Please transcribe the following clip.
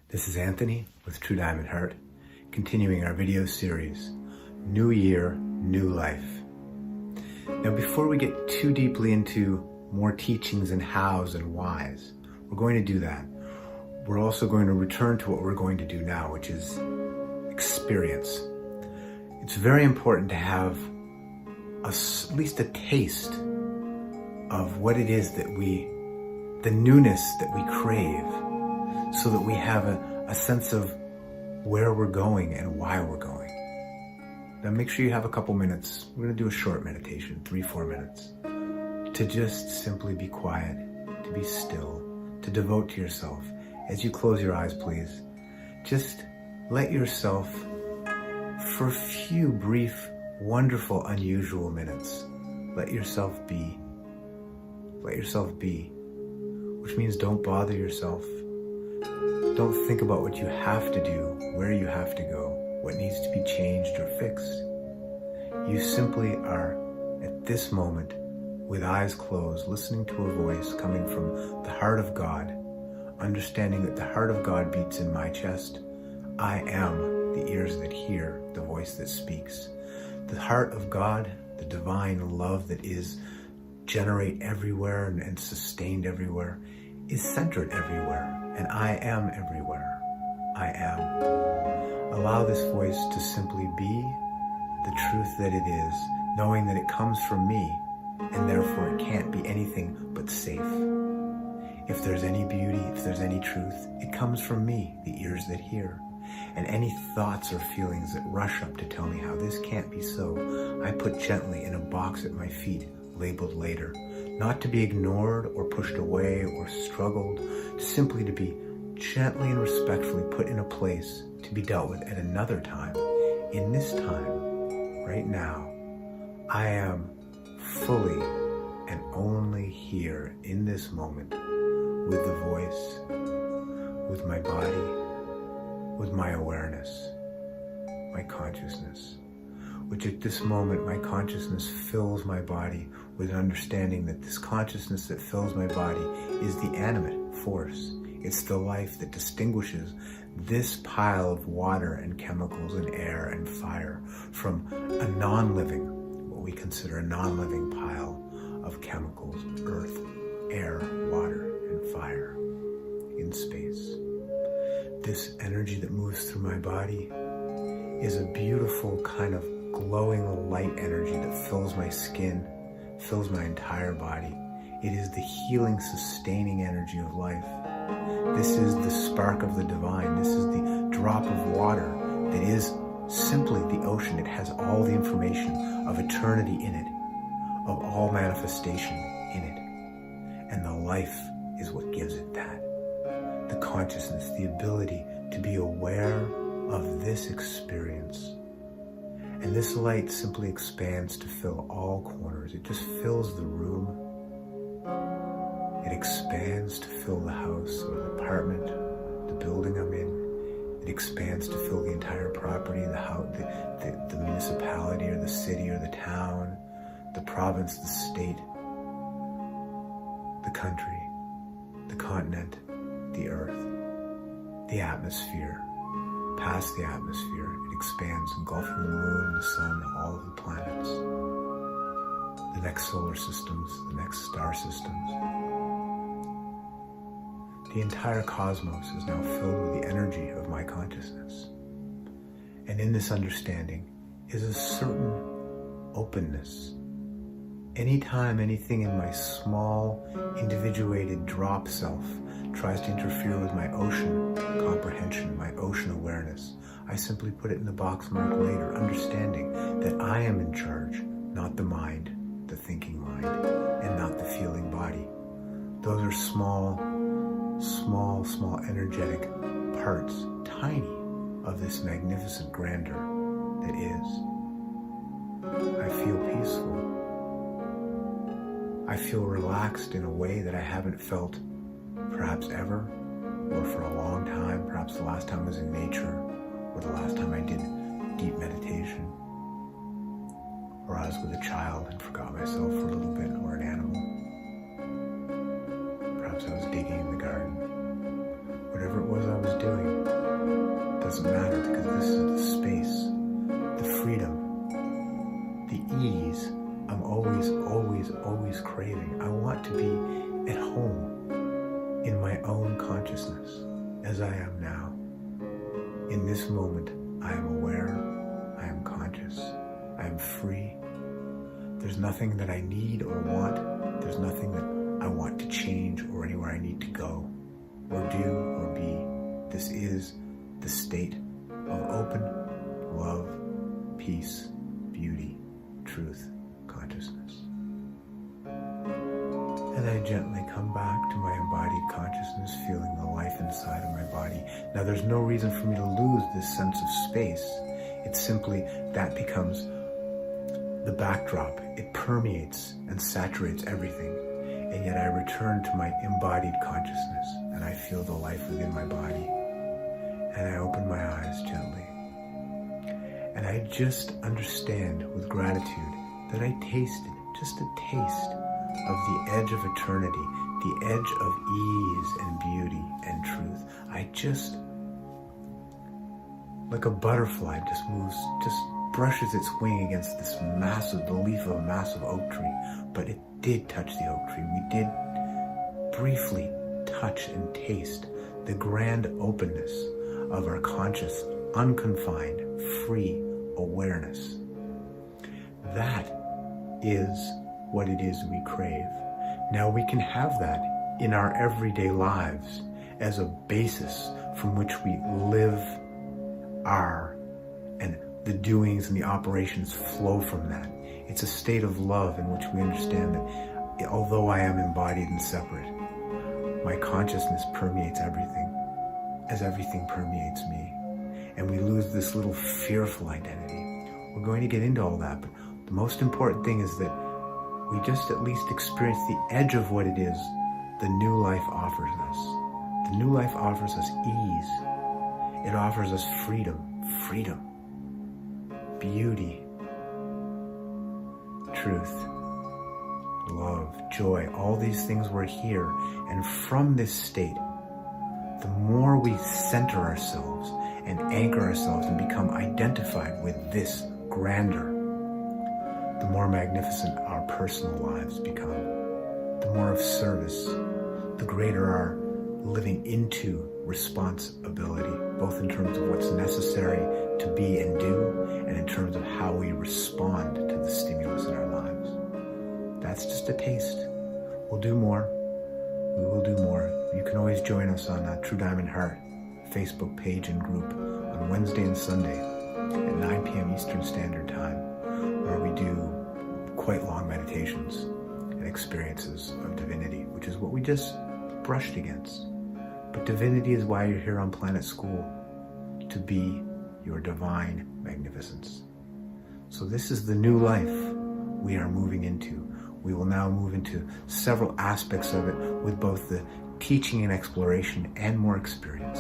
This is Anthony with True Diamond Heart, continuing our video series, New Year, New Life. Now, before we get too deeply into more teachings and hows and whys, we're going to do that. We're also going to return to what we're going to do now, which is experience. It's very important to have at least a taste of what it is that the newness that we crave, so that we have a sense of where we're going and why we're going. Now make sure you have a couple minutes. We're going to do a short meditation, 3-4 minutes, to just simply be quiet, to be still, to devote to yourself. As you close your eyes, please, just let yourself, for a few brief, wonderful, unusual minutes, let yourself be. Let yourself be, which means don't bother yourself. Don't think about what you have to do, where you have to go, what needs to be changed or fixed. You simply are, at this moment, with eyes closed, listening to a voice coming from the heart of God, understanding that the heart of God beats in my chest. I am the ears that hear, the voice that speaks. The heart of God, the divine love that is generate everywhere and sustained everywhere, is centered everywhere. And I am everywhere. I am. Allow this voice to simply be the truth that it is, knowing that it comes from me, and therefore it can't be anything but safe. If there's any beauty, if there's any truth, it comes from me, the ears that hear. And any thoughts or feelings that rush up to tell me how this can't be so, I put gently in a box at my feet, labeled later, not to be ignored or pushed away or struggled, simply to be gently and respectfully put in a place to be dealt with at another time. In this time, right now, I am fully and only here in this moment with the voice, with my body, with my awareness, my consciousness, which at this moment my consciousness fills my body with an understanding that this consciousness that fills my body is the animate force. It's the life that distinguishes this pile of water and chemicals and air and fire from a non-living, what we consider a non-living pile of chemicals, earth, air, water, and fire in space. This energy that moves through my body is a beautiful kind of glowing light energy that fills my skin, fills my entire body. It is the healing, sustaining energy of life. This is the spark of the divine. This is the drop of water that is simply the ocean. It has all the information of eternity in it, of all manifestation in it. And the life is what gives it that. The consciousness, the ability to be aware of this experience. And this light simply expands to fill all corners. It just fills the room. It expands to fill the house or the apartment, the building I'm in. It expands to fill the entire property, the house, the municipality or the city or the town, the province, the state, the country, the continent, the earth, the atmosphere. Past the atmosphere, it expands, engulfing the moon, the sun, all of the planets, the next solar systems, the next star systems. The entire cosmos is now filled with the energy of my consciousness. And in this understanding is a certain openness. Anytime anything in my small, individuated drop self tries to interfere with my ocean comprehension, my ocean awareness, I simply put it in the box marked later, understanding that I am in charge, not the mind, the thinking mind, and not the feeling body. Those are small energetic parts, tiny, of this magnificent grandeur that is. I feel peaceful. I feel relaxed in a way that I haven't felt perhaps ever, or for a long time. Perhaps the last time I was in nature, or the last time I did deep meditation, or I was with a child and forgot myself for a little bit, or an animal. Perhaps I was digging in the garden. Whatever it was I was doing, doesn't matter, because this is the space, the freedom, the ease I'm always, always, always craving. I want to be at home in my own consciousness as I am now. In this moment, I am aware, I am conscious, I am free. There's nothing that I need or want. There's nothing that I want to change or anywhere I need to go or do or be. This is the state of open love, peace, beauty, truth, consciousness. And I gently come back to my embodied consciousness, feeling the life inside of my body. Now, there's no reason for me to lose this sense of space. It's simply that becomes the backdrop. It permeates and saturates everything. And yet I return to my embodied consciousness, and I feel the life within my body. And I open my eyes gently. And I just understand with gratitude that I tasted just a taste of the edge of eternity, the edge of ease and beauty and truth. I just, like a butterfly, just brushes its wing against the leaf of a massive oak tree. But it did touch the oak tree. We did briefly touch and taste the grand openness of our conscious, unconfined, free awareness. That is what it is we crave. Now we can have that in our everyday lives as a basis from which we live and the doings and the operations flow from that. It's a state of love in which we understand that although I am embodied and separate, my consciousness permeates everything as everything permeates me. And we lose this little fearful identity. We're going to get into all that, but the most important thing is that we just at least experience the edge of what it is the new life offers us. The new life offers us ease. It offers us freedom, beauty, truth, love, joy. All these things were here. And from this state, the more we center ourselves and anchor ourselves and become identified with this grandeur, the more magnificent our personal lives become. The more of service, the greater our living into responsibility, both in terms of what's necessary to be and do, and in terms of how we respond to the stimulus in our lives. That's just a taste. We'll do more. We will do more. You can always join us on True Diamond Heart Facebook page and group on Wednesday and Sunday at 9 p.m. Eastern Standard Time, where we do quite long meditations and experiences of divinity, which is what we just brushed against. But divinity is why you're here on Planet School, to be your divine magnificence. So this is the new life we are moving into. We will now move into several aspects of it with both the teaching and exploration and more experience.